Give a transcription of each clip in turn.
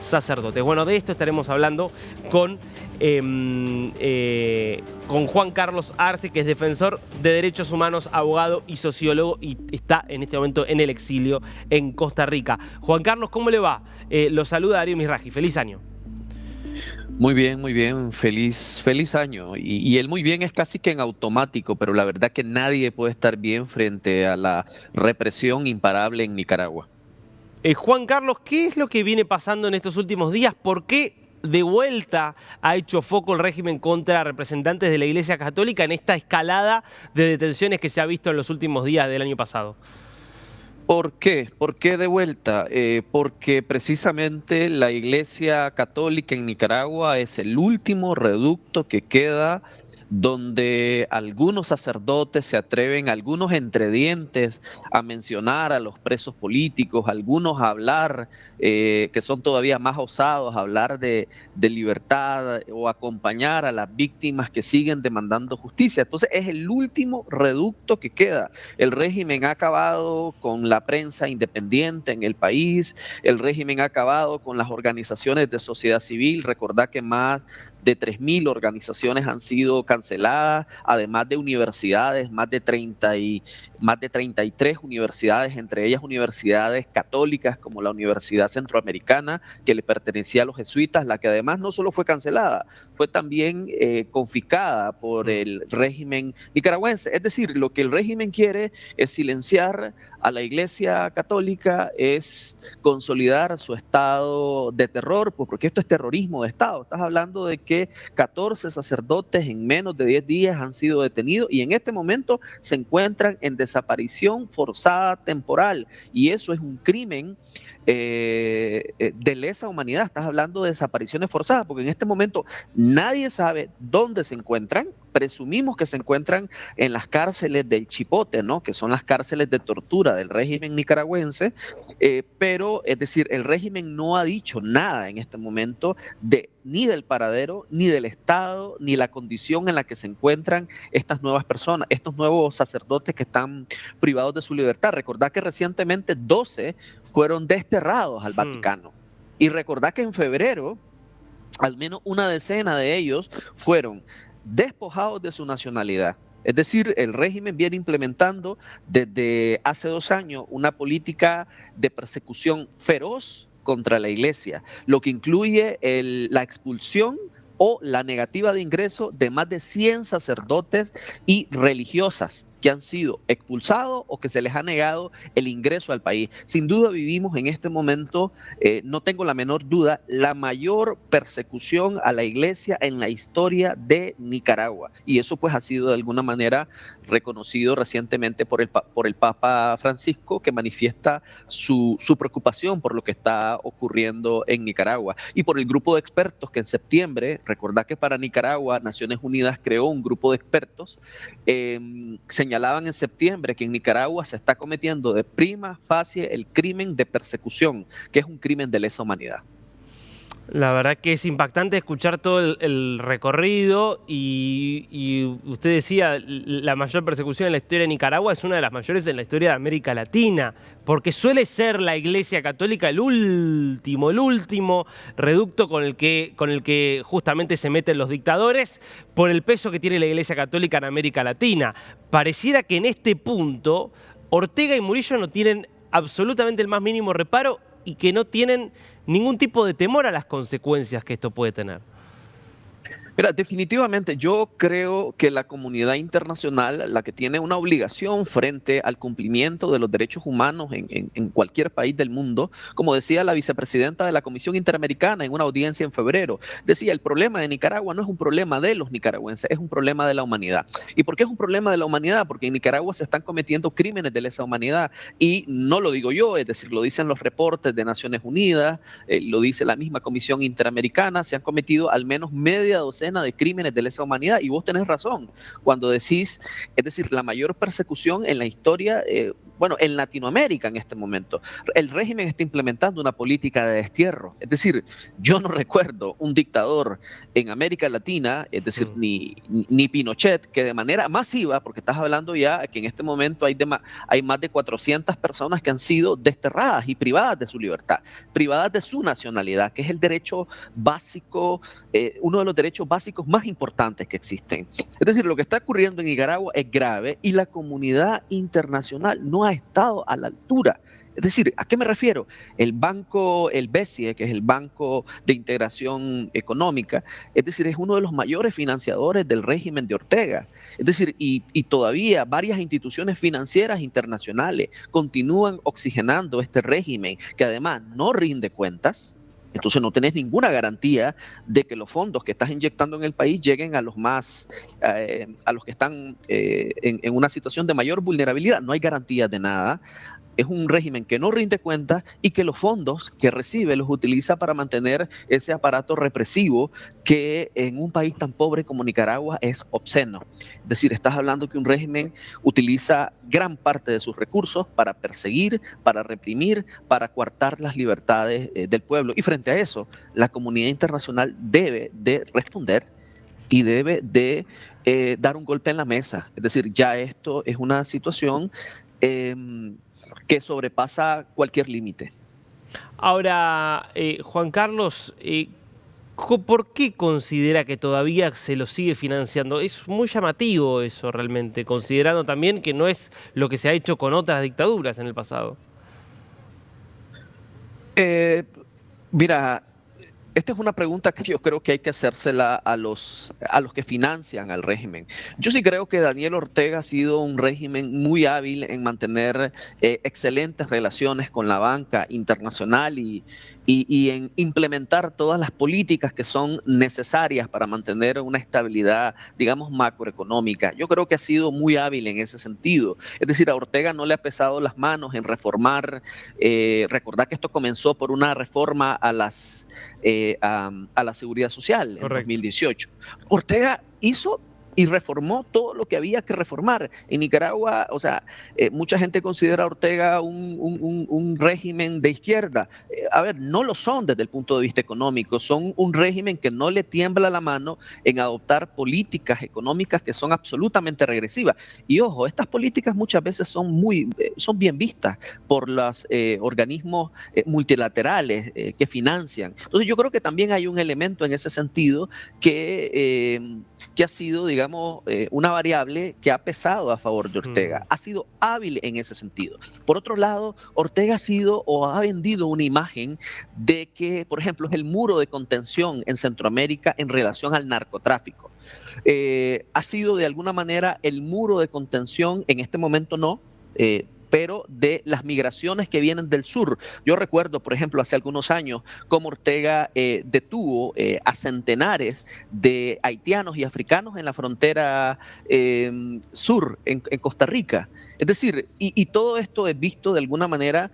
sacerdotes. Bueno, de esto estaremos hablando con Juan Carlos Arce, que es defensor de derechos humanos, abogado y sociólogo, y está en este momento en el exilio en Costa Rica. Juan Carlos, ¿cómo le va? Lo saluda Darío Mizrahi. Feliz año. Muy bien, feliz año. Y el muy bien es casi que en automático, pero la verdad que nadie puede estar bien frente a la represión imparable en Nicaragua. Juan Carlos, ¿qué es lo que viene pasando en estos últimos días? ¿Por qué de vuelta ha hecho foco el régimen contra representantes de la Iglesia Católica en esta escalada de detenciones que se ha visto en los últimos días del año pasado? ¿Por qué? ¿Por qué de vuelta? Porque precisamente la Iglesia Católica en Nicaragua es el último reducto que queda donde algunos sacerdotes se atreven, algunos entre dientes, a mencionar a los presos políticos, algunos a hablar, que son todavía más osados, a hablar de libertad o acompañar a las víctimas que siguen demandando justicia. Entonces es el último reducto que queda. El régimen ha acabado con la prensa independiente en el país, el régimen ha acabado con las organizaciones de sociedad civil. Recordad que más de 3.000 organizaciones han sido canceladas, además de universidades, más de 33 universidades, entre ellas universidades católicas como la Universidad Centroamericana, que le pertenecía a los jesuitas, la que además no solo fue cancelada, fue también confiscada por el régimen nicaragüense. Es decir, lo que el régimen quiere es silenciar a la Iglesia Católica, es consolidar su estado de terror, porque esto es terrorismo de Estado. Estás hablando de que 14 sacerdotes en menos de 10 días han sido detenidos y en este momento se encuentran en desaparición forzada temporal, y eso es un crimen de lesa humanidad. Estás hablando de desapariciones forzadas, porque en este momento nadie sabe dónde se encuentran. Presumimos que se encuentran en las cárceles del Chipote, ¿no? Que son las cárceles de tortura del régimen nicaragüense, pero es decir, el régimen no ha dicho nada en este momento ni del paradero, ni del estado, ni la condición en la que se encuentran estas nuevas personas, estos nuevos sacerdotes que están privados de su libertad. Recordad que recientemente 12 fueron desterrados al Vaticano. Y recordad que en febrero al menos una decena de ellos fueron despojados de su nacionalidad. Es decir, el régimen viene implementando desde hace 2 años una política de persecución feroz contra la Iglesia, lo que incluye la expulsión o la negativa de ingreso de más de 100 sacerdotes y religiosas que han sido expulsados o que se les ha negado el ingreso al país. Sin duda vivimos en este momento, no tengo la menor duda, la mayor persecución a la Iglesia en la historia de Nicaragua. Y eso pues ha sido de alguna manera reconocido recientemente por el Papa Francisco, que manifiesta su preocupación por lo que está ocurriendo en Nicaragua. Y por el grupo de expertos que en septiembre, recordad que para Nicaragua Naciones Unidas creó un grupo de expertos, señalaban en septiembre que en Nicaragua se está cometiendo de prima facie el crimen de persecución, que es un crimen de lesa humanidad. La verdad que es impactante escuchar todo el recorrido y usted decía, la mayor persecución en la historia de Nicaragua es una de las mayores en la historia de América Latina, porque suele ser la Iglesia Católica el último reducto con el que justamente se meten los dictadores por el peso que tiene la Iglesia Católica en América Latina. Pareciera que en este punto Ortega y Murillo no tienen absolutamente el más mínimo reparo y que no tienen ningún tipo de temor a las consecuencias que esto puede tener. Mira, definitivamente yo creo que la comunidad internacional, la que tiene una obligación frente al cumplimiento de los derechos humanos en cualquier país del mundo, como decía la vicepresidenta de la Comisión Interamericana en una audiencia en febrero, decía, el problema de Nicaragua no es un problema de los nicaragüenses, es un problema de la humanidad. ¿Y por qué es un problema de la humanidad? Porque en Nicaragua se están cometiendo crímenes de lesa humanidad, y no lo digo yo, es decir, lo dicen los reportes de Naciones Unidas, lo dice la misma Comisión Interamericana, se han cometido al menos media docena cadena de crímenes de lesa humanidad. Y vos tenés razón cuando decís, es decir, la mayor persecución en la historia, bueno, en Latinoamérica en este momento. El régimen está implementando una política de destierro. Es decir, yo no recuerdo un dictador en América Latina, es decir, ni Pinochet, que de manera masiva, porque estás hablando ya que en este momento hay más de 400 personas que han sido desterradas y privadas de su libertad, privadas de su nacionalidad, que es el derecho básico, uno de los derechos básicos más importantes que existen. Es decir, lo que está ocurriendo en Nicaragua es grave y la comunidad internacional no ha estado a la altura. Es decir, ¿a qué me refiero? El banco, el BESIE, que es el Banco de Integración Económica, es decir, es uno de los mayores financiadores del régimen de Ortega. Es decir, y todavía varias instituciones financieras internacionales continúan oxigenando este régimen, que además no rinde cuentas. Entonces no tenés ninguna garantía de que los fondos que estás inyectando en el país lleguen a los a los que están en una situación de mayor vulnerabilidad. No hay garantías de nada. Es un régimen que no rinde cuentas y que los fondos que recibe los utiliza para mantener ese aparato represivo que en un país tan pobre como Nicaragua es obsceno. Es decir, estás hablando que un régimen utiliza gran parte de sus recursos para perseguir, para reprimir, para coartar las libertades del pueblo. Y frente a eso, la comunidad internacional debe de responder y debe de dar un golpe en la mesa. Es decir, ya esto es una situación que sobrepasa cualquier límite. Ahora, Juan Carlos, ¿por qué considera que todavía se lo sigue financiando? Es muy llamativo eso realmente, considerando también que no es lo que se ha hecho con otras dictaduras en el pasado. Mira, esta es una pregunta que yo creo que hay que hacérsela a los que financian al régimen. Yo sí creo que Daniel Ortega ha sido un régimen muy hábil en mantener excelentes relaciones con la banca internacional y en implementar todas las políticas que son necesarias para mantener una estabilidad, digamos, macroeconómica. Yo creo que ha sido muy hábil en ese sentido. Es decir, a Ortega no le ha pesado las manos en reformar. Recordad que esto comenzó por una reforma a la seguridad social en 2018. Ortega hizo y reformó todo lo que había que reformar. En Nicaragua, o sea, mucha gente considera a Ortega un régimen de izquierda. A ver, no lo son desde el punto de vista económico, son un régimen que no le tiembla la mano en adoptar políticas económicas que son absolutamente regresivas. Y ojo, estas políticas muchas veces son bien vistas por los organismos multilaterales que financian. Entonces yo creo que también hay un elemento en ese sentido que ha sido, digamos, una variable que ha pesado a favor de Ortega. Ha sido hábil en ese sentido. Por otro lado, Ortega ha sido o ha vendido una imagen de que, por ejemplo, es el muro de contención en Centroamérica en relación al narcotráfico. Ha sido de alguna manera el muro de contención, en este momento no, pero de las migraciones que vienen del sur. Yo recuerdo, por ejemplo, hace algunos años, cómo Ortega detuvo a centenares de haitianos y africanos en la frontera sur, en Costa Rica. Es decir, y todo esto es visto de alguna manera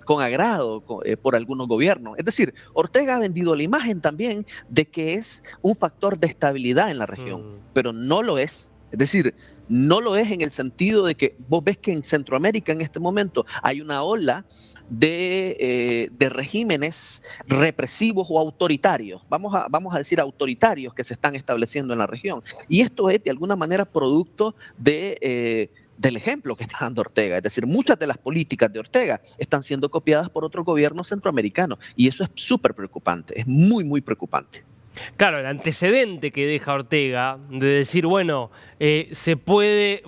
con agrado por algunos gobiernos. Es decir, Ortega ha vendido la imagen también de que es un factor de estabilidad en la región, pero no lo es. Es decir, no lo es en el sentido de que vos ves que en Centroamérica en este momento hay una ola de regímenes represivos o autoritarios, vamos a decir autoritarios que se están estableciendo en la región. Y esto es de alguna manera producto del ejemplo que está dando Ortega. Es decir, muchas de las políticas de Ortega están siendo copiadas por otros gobiernos centroamericanos y eso es súper preocupante, es muy, muy preocupante. Claro, el antecedente que deja Ortega de decir, bueno, se puede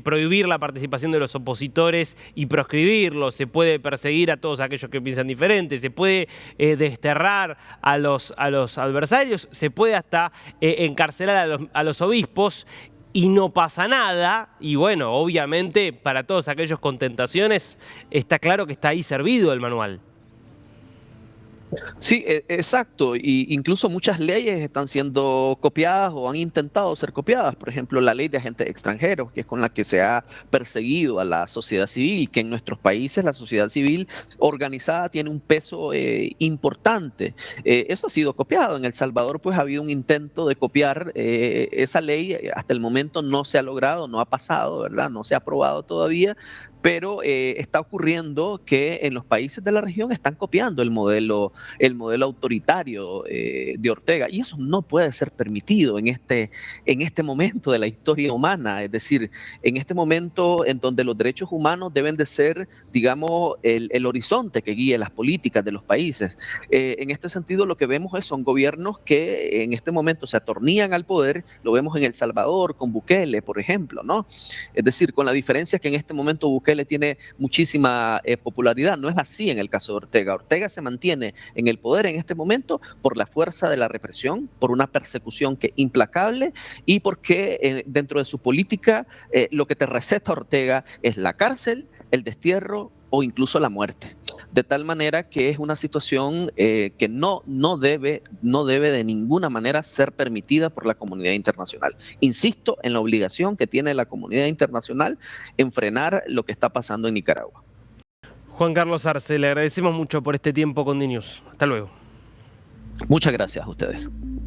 prohibir la participación de los opositores y proscribirlos, se puede perseguir a todos aquellos que piensan diferente, se puede desterrar a los adversarios, se puede hasta encarcelar a los obispos y no pasa nada. Y bueno, obviamente para todos aquellos con tentaciones está claro que está ahí servido el manual. Sí, exacto. Y incluso muchas leyes están siendo copiadas o han intentado ser copiadas. Por ejemplo, la ley de agentes extranjeros, que es con la que se ha perseguido a la sociedad civil, que en nuestros países la sociedad civil organizada tiene un peso importante. Eso ha sido copiado. En El Salvador, pues ha habido un intento de copiar esa ley. Hasta el momento no se ha logrado, no ha pasado, ¿verdad? No se ha aprobado todavía. Pero está ocurriendo que en los países de la región están copiando el modelo autoritario de Ortega. Y eso no puede ser permitido en este momento de la historia humana. Es decir, en este momento en donde los derechos humanos deben de ser, digamos, el horizonte que guíe las políticas de los países. En este sentido, lo que vemos son gobiernos que en este momento se atornían al poder. Lo vemos en El Salvador con Bukele, por ejemplo, ¿no? Es decir, con la diferencia que en este momento Bukele tiene muchísima popularidad. No es así en el caso de Ortega. Ortega se mantiene en el poder en este momento por la fuerza de la represión, por una persecución que implacable y porque dentro de su política lo que te receta Ortega es la cárcel, el destierro o incluso la muerte. De tal manera que es una situación que no debe de ninguna manera ser permitida por la comunidad internacional. Insisto en la obligación que tiene la comunidad internacional en frenar lo que está pasando en Nicaragua. Juan Carlos Arce, le agradecemos mucho por este tiempo con DNews. Hasta luego. Muchas gracias a ustedes.